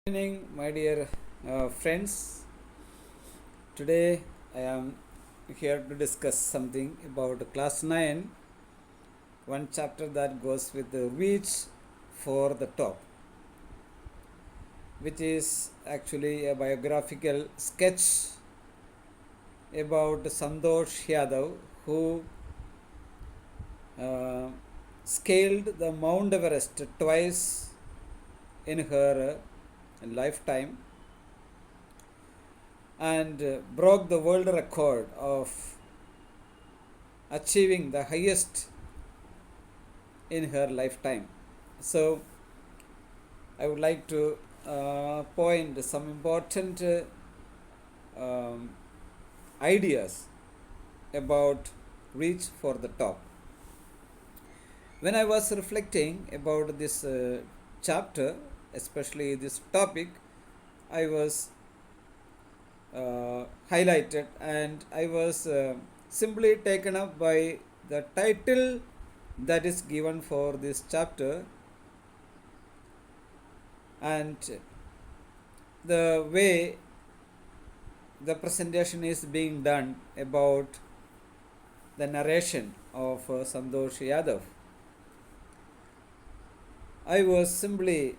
Good evening, my dear friends. Today I am here to discuss something about class 9, one chapter that goes with the reach for the top, which is actually a biographical sketch about Santosh Yadav, who uh, scaled the Mount Everest twice in her lifetime and broke the world record of achieving the highest in her lifetime. So, I would like to point some important um, ideas about reach for the top. When I was reflecting about this chapter, especially this topic, I was highlighted and I was simply taken up by the title that is given for this chapter and the way the presentation is being done about the narration of Santosh Yadav. I was simply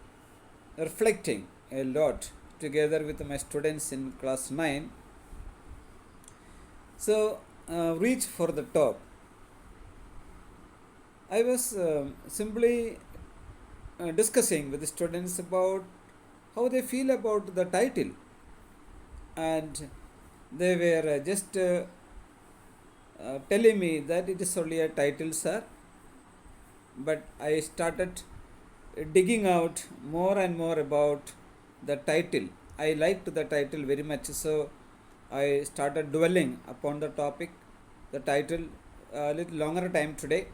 reflecting a lot together with my students in class 9. So, reach for the top. I was simply discussing with the students about how they feel about the title, and they were just telling me that it is only a title, sir. But I started digging out more and more about the title. I liked the title very much, so I started dwelling upon the topic, the title, a little longer time today.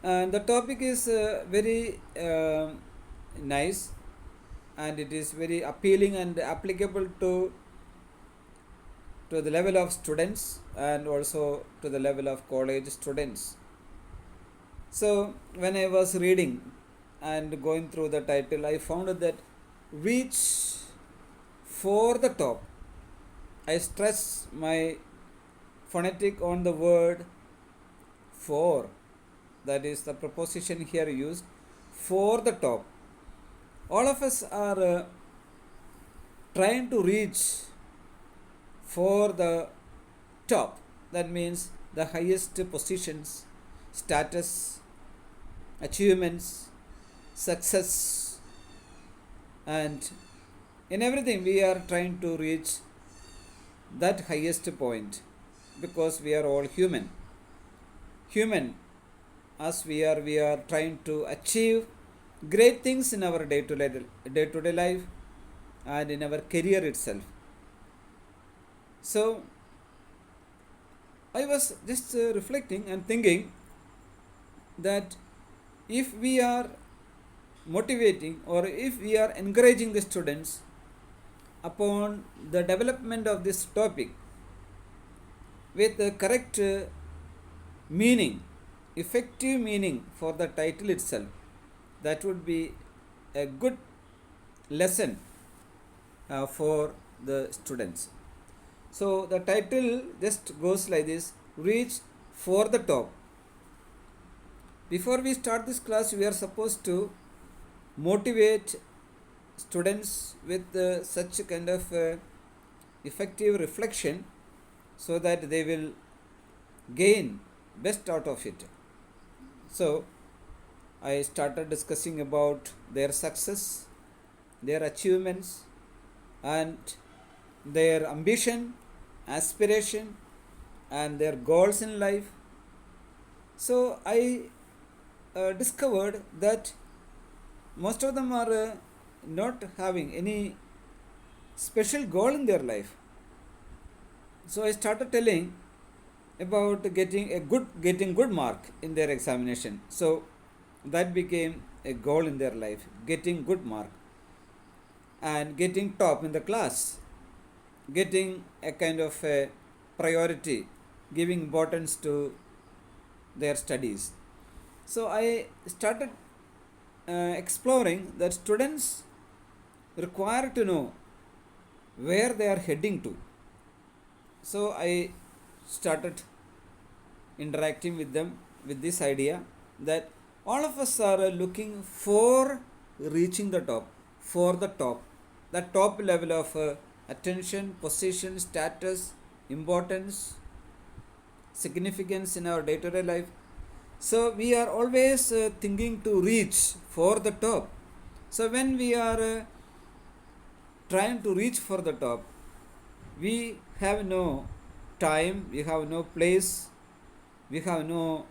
And the topic is very nice, and it is very appealing and applicable to the level of students and also to the level of college students. So when I was reading and going through the title, I found that reach for the top. I stress my phonetic on the word for, that is the preposition here used, for the top. All of us are trying to reach for the top. That means the highest positions, status, achievements, success, and in everything we are trying to reach that highest point because we are all human. Human as we are trying to achieve great things in our day-to-day life and in our career itself. So I was just reflecting and thinking that if we are motivating or if we are encouraging the students upon the development of this topic with the correct meaning, effective meaning for the title itself, that would be a good lesson for the students. So the title just goes like this: reach for the top. Before we start this class, we are supposed to motivate students with such kind of effective reflection so that they will gain best out of it. So I started discussing about their success, their achievements, and their ambition, aspiration, and their goals in life. So I discovered that most of them are not having any special goal in their life. So I started telling about getting good mark in their examination. So that became a goal in their life, getting good mark and getting top in the class, getting a kind of a priority, giving importance to their studies. So I started exploring that students require to know where they are heading to. So I started interacting with them with this idea that all of us are looking for reaching the top, for the top level of attention, position, status, importance, significance in our day to day life. So we are always thinking to reach for the top. So when we are trying to reach for the top, we have no time, we have no place, we have no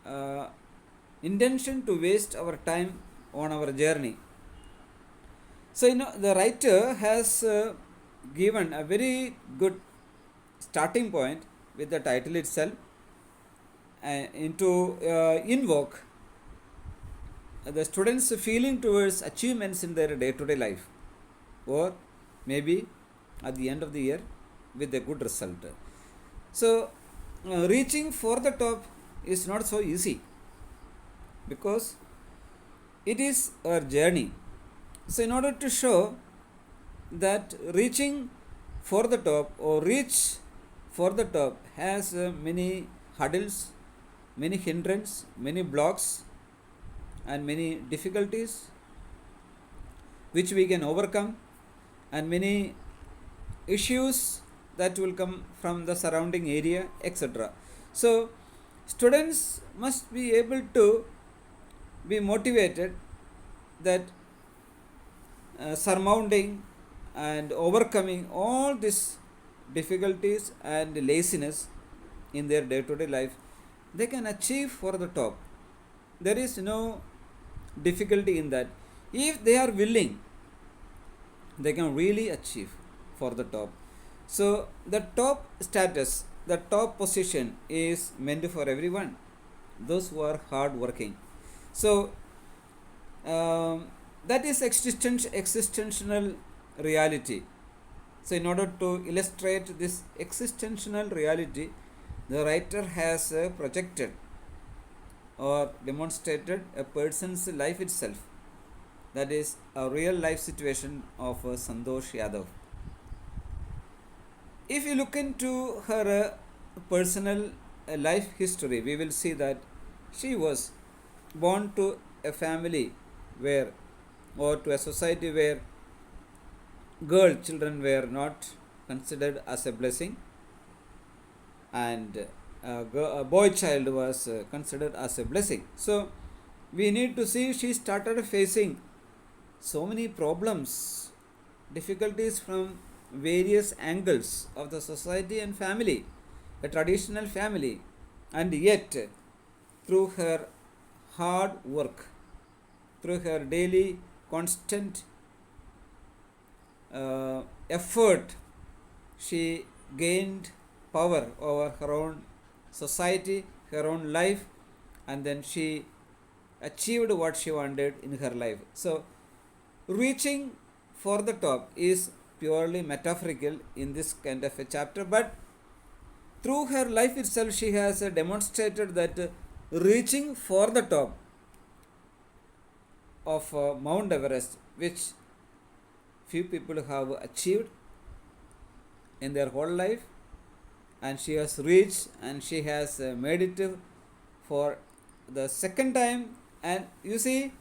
uh, intention to waste our time on our journey. So, the writer has given a very good starting point with the title itself into invoke the students' feeling towards achievements in their day to day life, or maybe at the end of the year with a good result. So, reaching for the top is not so easy because it is our journey. So, in order to show that reaching for the top or reach for the top has many hurdles, many hindrances, many blocks, and many difficulties which we can overcome, and many issues that will come from the surrounding area, etc. So, students must be able to be motivated that surmounting and overcoming all these difficulties and laziness in their day to day life, they can achieve for the top. There is no difficulty in that. If they are willing, they can really achieve for the top. So, the top status, the top position is meant for everyone, those who are hard working. So, that is existential reality. So, in order to illustrate this existential reality, the writer has projected or demonstrated a person's life itself. That is a real life situation of Santosh Yadav. If you look into her personal life history, we will see that she was born to a family where, or to a society where girl children were not considered as a blessing, and a boy child was considered as a blessing. So we need to see she started facing so many problems, difficulties from various angles of the society and family, a traditional family, and yet through her hard work, through her daily constant effort, she gained power over her own society, her own life, and then she achieved what she wanted in her life. So, reaching for the top is purely metaphorical in this kind of a chapter, but through her life itself, she has demonstrated that reaching for the top of Mount Everest, which few people have achieved in their whole life, and she has reached and she has made it for the second time. And you see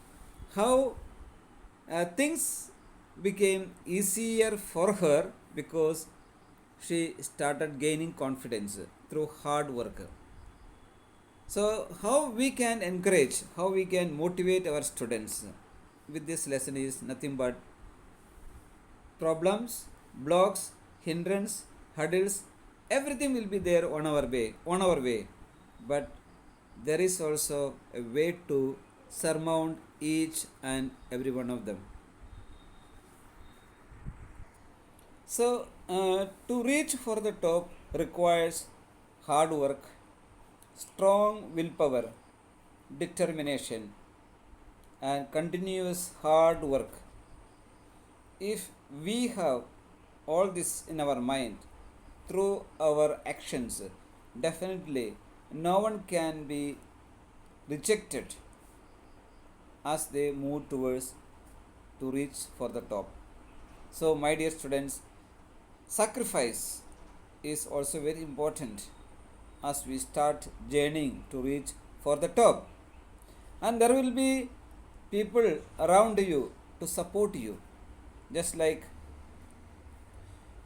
how things became easier for her because she started gaining confidence through hard work. So, how we can encourage, how we can motivate our students with this lesson is nothing but problems, blocks, hindrance, hurdles, everything will be there on our way. But there is also a way to surmount each and every one of them. So, to reach for the top requires hard work, strong willpower, determination, and continuous hard work. If we have all this in our mind through our actions, definitely no one can be rejected as they move towards to reach for the top. So, my dear students, sacrifice is also very important as we start journeying to reach for the top. And there will be people around you to support you, just like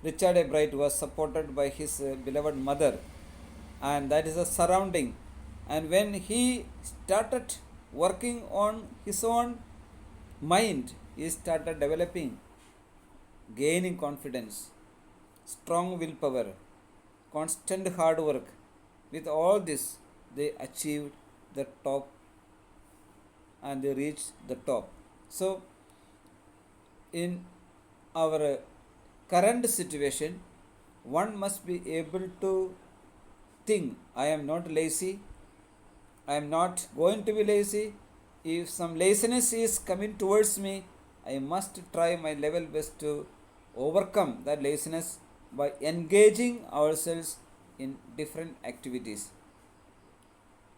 Richard A. Bright was supported by his beloved mother, and that is a surrounding. And when he started working on his own mind, he started developing, gaining confidence, strong willpower, constant hard work. With all this, they achieved the top and they reached the top. So, in our current situation, one must be able to think, I am not lazy, I am not going to be lazy. If some laziness is coming towards me, I must try my level best to overcome that laziness by engaging ourselves in different activities.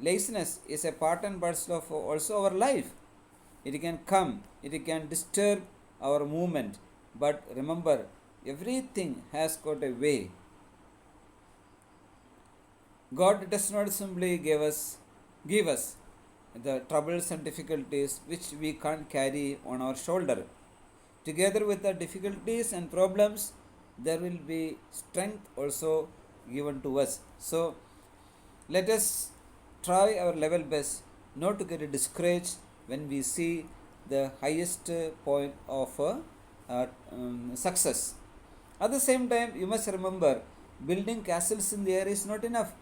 Laziness is a part and parcel of also our life. It can come, it can disturb our movement, but remember, everything has got a way. God does not simply give us the troubles and difficulties which we can't carry on our shoulder. Together with the difficulties and problems, there will be strength also given to us. So, let us try our level best not to get discouraged when we see the highest point of success. At the same time, you must remember, building castles in the air is not enough,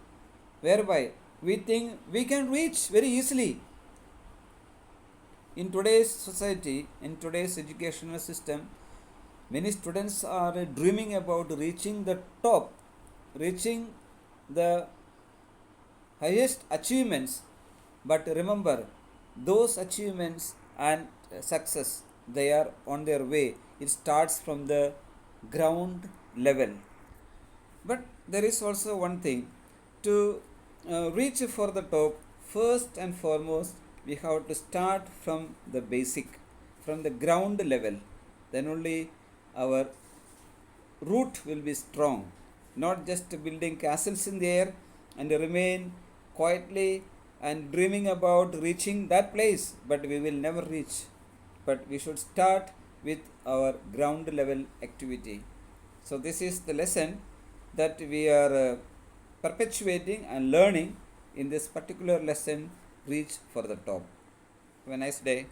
whereby we think we can reach very easily. In today's society, in today's educational system, many students are dreaming about reaching the top, reaching the highest achievements. But remember, those achievements and success, they are on their way. It starts from the ground level. But there is also one thing, to reach for the top. First and foremost, we have to start from the basic, from the ground level. Then only our root will be strong. Not just building castles in the air and remain quietly and dreaming about reaching that place, but we will never reach. But we should start with our ground level activity. So, this is the lesson that we are perpetuating and learning in this particular lesson, Reach for the Top. Have a nice day.